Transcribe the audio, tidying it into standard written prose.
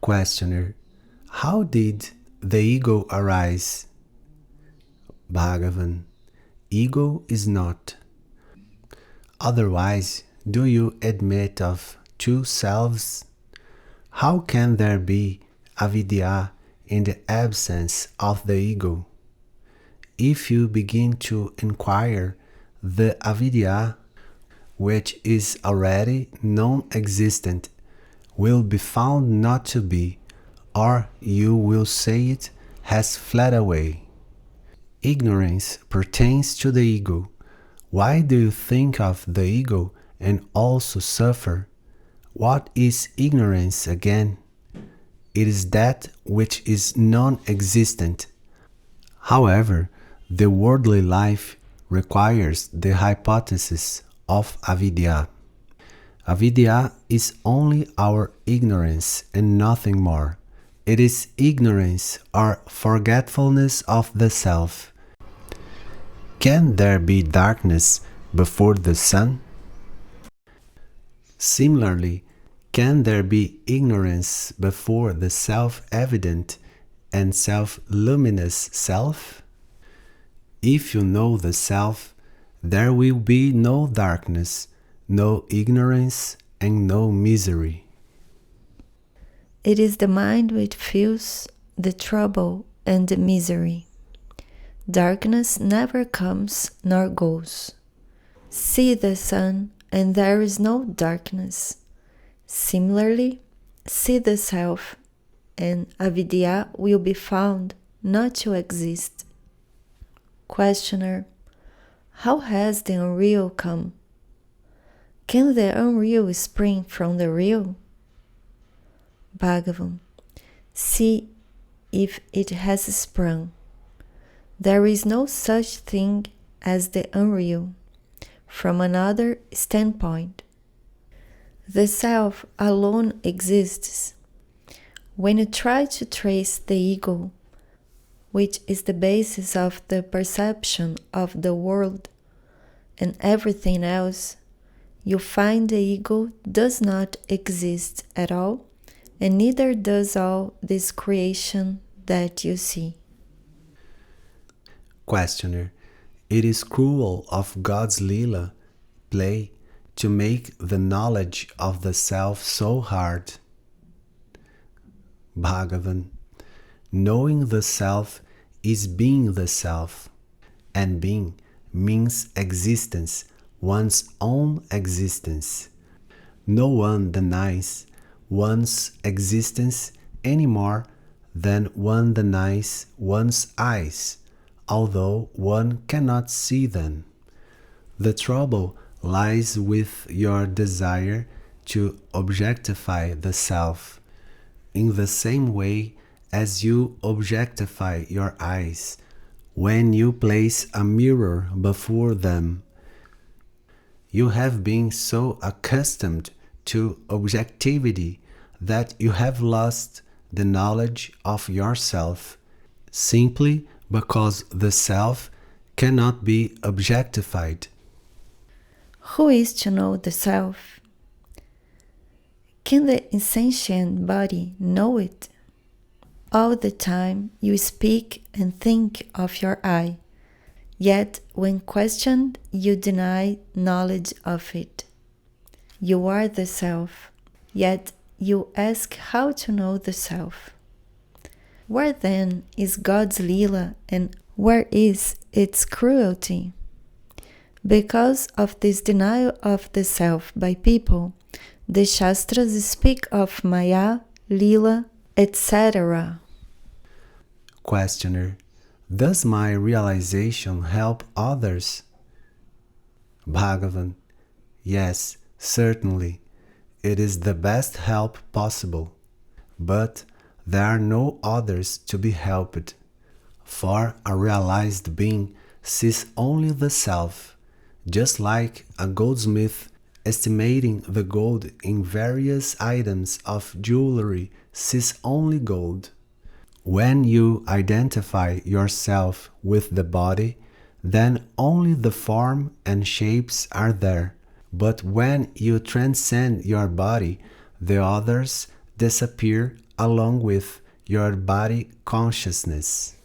Questioner: how did the ego arise? Bhagavan: ego is not. Otherwise, do you admit of two selves? How can there be avidyā in the absence of the ego? If you begin to inquire, the avidyā, which is already non-existent, will be found not to be, or you will say it has fled away. Ignorance pertains to the ego. Why do you think of the ego and also suffer? What is ignorance again? It is that which is non-existent. However, the worldly life requires the hypothesis of avidyā. Avidyā is only our ignorance and nothing more. It is ignorance or forgetfulness of the self. Can there be darkness before the sun? Similarly, can there be ignorance before the self-evident and self-luminous self? If you know the self, there will be no darkness, no ignorance, and no misery. It is the mind which feels the trouble and the misery. Darkness never comes nor goes. See the sun, and there is no darkness. Similarly, see the self, and avidyā will be found not to exist. Questioner: how has the unreal come? Can the unreal spring from the real? Bhagavan: see if it has sprung. There is no such thing as the unreal, from another standpoint. The self alone exists. When you try to trace the ego, which is the basis of the perception of the world and everything else, you find the ego does not exist at all, and neither does all this creation that you see. Questioner: it is cruel of God's Lila play to make the knowledge of the self so hard. Bhagavan: knowing the self is being the self, and being means existence, one's own existence. No one denies one's existence any more than one denies one's eyes, although one cannot see them. The trouble lies with your desire to objectify the self, in the same way as you objectify your eyes when you place a mirror before them. You have been so accustomed to objectivity that you have lost the knowledge of yourself, simply because the self cannot be objectified. Who is to know the self? Can the insentient body know it? All the time you speak and think of your I, yet when questioned you deny knowledge of it. You are the self, yet you ask how to know the self. Where then is God's Lila, and where is its cruelty? Because of this denial of the self by people, the Shastras speak of Maya, Lila, etc. Questioner: does my realization help others? Bhagavan: yes, certainly. It is the best help possible, but there are no others to be helped, for a realized being sees only the self, just like a goldsmith estimating the gold in various items of jewelry sees only gold. When you identify yourself with the body, then only the form and shapes are there. But when you transcend your body, the others disappear along with your body consciousness.